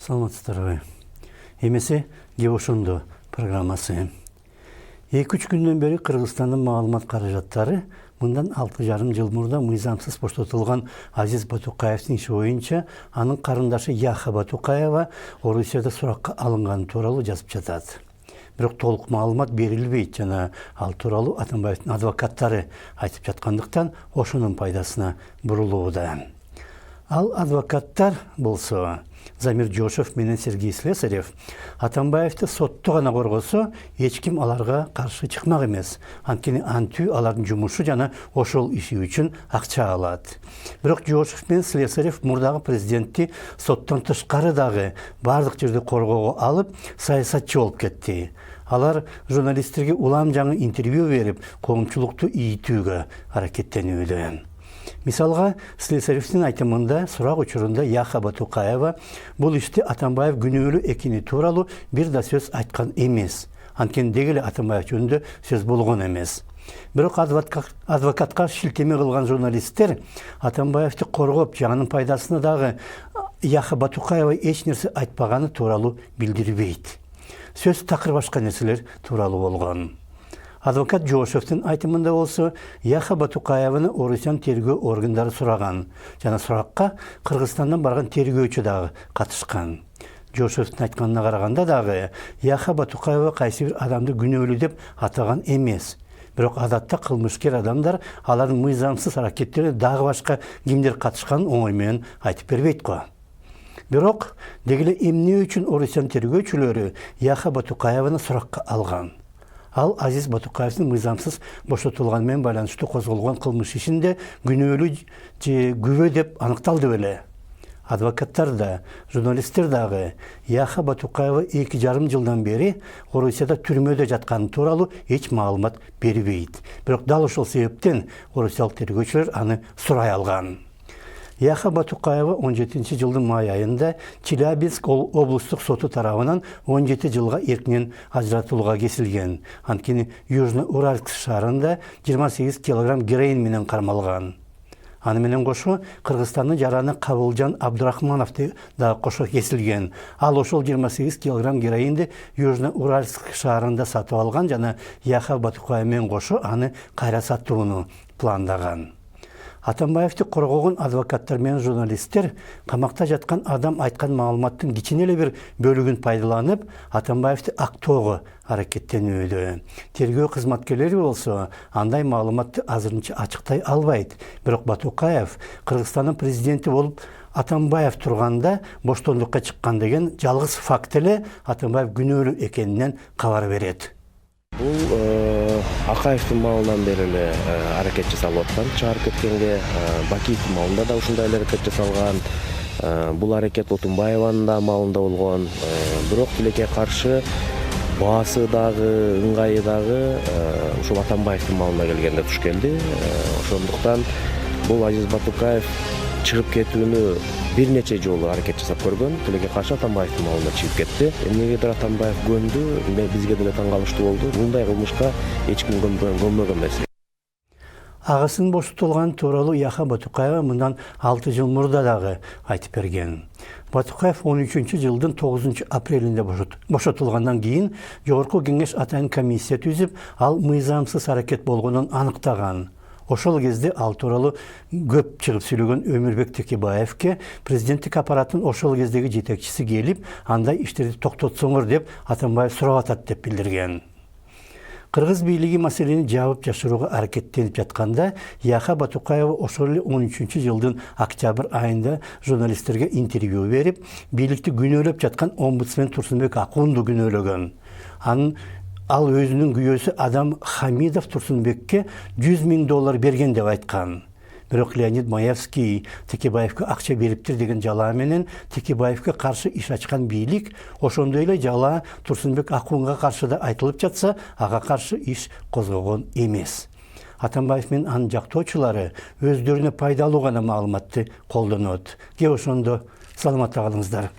Саламатсыздарбы. Эмесе Геошондо программасы. 2-3 күндөн бери Кыргызстандын маалымат каражаттары мындан 6,5 жыл мурда мыйзамсыз боштотулган Азиз Батукаевдин иши боюнча анын карындашы Яха Батукаева Орусияда суракка алынганы тууралуу жазып жатат. Бирок толук маалымат берилбейт жана ал тууралуу Атамбаевдин адвокаттары айтып жаткандыктан ошонун пайдасына бурулууда. Ал адвокаттар болсо Замир Жошев менен Сергей Слесарев Атамбаевди сотто гана коргосо эч ким аларга каршы чыкмак эмес. Анткени антүү алардын жумушу жана ошол иши үчүн акча алат. Бирок Жошев менен Слесарев мурдагы президентти соттон тышкары дагы бардык жерде коргоого алып саясатчы болуп кетти. Алар журналисттерге улам жаңы интервью берип, коомчулукту ийитүүгө аракеттенүүдө. Мисалга, Слесаревдин айтымында сурак учурунда Яха Батукаева бул ишти Атамбаев күнөөлүү экени тууралуу бир да сөз айткан эмес. Анткени деги эле Атамбаев жөнүндө сөз болгон эмес. Бирок адвокатка шилтеме кылган журналисттер Атамбаевди коргоп, жанын пайдасына дагы Яха Батукаева эч нерсе айтпаганы тууралуу билдирбейт. Сөз такыр башка нерселер тууралуу болгон. Адвокат Жошевдин айтымында болсо, Яха Батукаеваны Орусиян тергөө органдары сураган. Жана суракка Кыргызстандан барган тергөөчү дагы катышкан. Жошевдин айтканына караганда дагы Яха Батукаева кайсы бир адамды күнөөлүү деп атаган эмес. Бирок адатта кылмышкер адамдар алардын мыйзамсыз аракеттерине дагы башка кимдер катышканын оңой менен айтып бербейт го. Бирок деги эле эмне үчүн Орусиян тергөөчүлөрү Яха Батукаеваны суракка алган? Ал Азиз Батукаевдин мыйзамсыз боштотулганы менен байланыштуу козголгон кылмыш ишинде күнөөлүү же күбө деп аныкталды беле. Адвокаттар да, журналисттер дагы Яха Батукаева 2,5 жылдан бери Орусияда түрмөдө жатканы тууралуу эч маалымат бербейт. Бирок дал ошол себептен орусиялык тергөөчүлөр аны сурай алган. Яха Батукаева 17 жылдын май айында Челябинск облустук соту тарабынан 17 жылга эркинен ажыратууга кесилген. Анткени Южно-Уральск шаарында 28 килограмм героин менен кармалган. Аны менен кошо Кыргызстандын жараны Кабылжан Абдурахманов да кошо кесилген. Ал ошол 28 килограмм героинди Южно-Уральск шаарында сатып алган жана Яха Батукаева менен кошо аны кайра сатууну пландаган. Атамбаевди коргогон адвокаттар менен журналисттер камакта жаткан адам айткан маалыматтын кичине эле бир бөлүгүн пайдаланып, Атамбаевди актоого аракеттенүүдө. Тергөө кызматкерлери болсо андай маалыматты азырынча ачыктай албайт. Бирок Батукаев Кыргызстандын президенти болуп Атамбаев турганда боштондукка чыккан деген жалгыз факт эле Атамбаев күнөөлүү экенинен кабар берет. Бул Акаевдин маалынан бери эле аракет жасалып аткан, чыгарып кеткенге, Бакиевдин маалында да ушундай эле аракет жасалган. Бул аракет Отунбаеванын да маалында болгон. Бирок тилекке каршы баасы дагы, ыңгайы дагы ушул Атамбаевдин маалына келгенде туш келди. Ошондуктан бул Азиз Батукаев чыгып кетүүнү бир нече жолу аракет жасап көргөн. Тилекке каршы Атамбаевдин маалына чыгып кетти. Эмнегедир Атамбаев көндү, бизге деле таң калыштуу болду. Мындай кылмышка эч ким көнбөгөн эмес. Агысын боштотулган тууралуу Яха Батукаева мындан 6 жыл мурда дагы айтып берген. Батукаев 13 жылдын 9 апрелинде бошотулгандан кийин Жогорку Кеңеш атайын комиссия түзүп, ал мыйзамсыз аракет болгонун аныктаган. Ошол кезде ал тууралуу көп чыгып сүйлөгөн Өмүрбек Текебаевке президенттик аппараттын ошол кездеги жетекчиси келип, андай иштерди токтотсоңор деп Атамбаев сурап атат деп билдирген. Кыргыз бийлиги маселени жабып жашырууга аракеттенип жатканда, Яха Батукаева ошол эле 13 жылдын октябрь айында журналисттерге интервью берип, бийликти күнөөлөп жаткан омбудсмен Турсунбек Акунду күнөөлөгөн. Ал өзүнүн күйөөсү Адам Хамидов Турсунбекке $100,000 берген деп айткан. Бирок Леонид Маевский Текебаевке акча бериптир деген жалаа менен Текебаевке каршы иш ачкан бийлик ошондой эле жалаа Турсунбек Акунга каршы да айтылып жатса, ага каршы иш козгогон эмес. Атамбаев менен анын жактоочулары өздөрүнө пайдалуу гана маалыматты колдонот. Ошондо саламатта калыңыздар.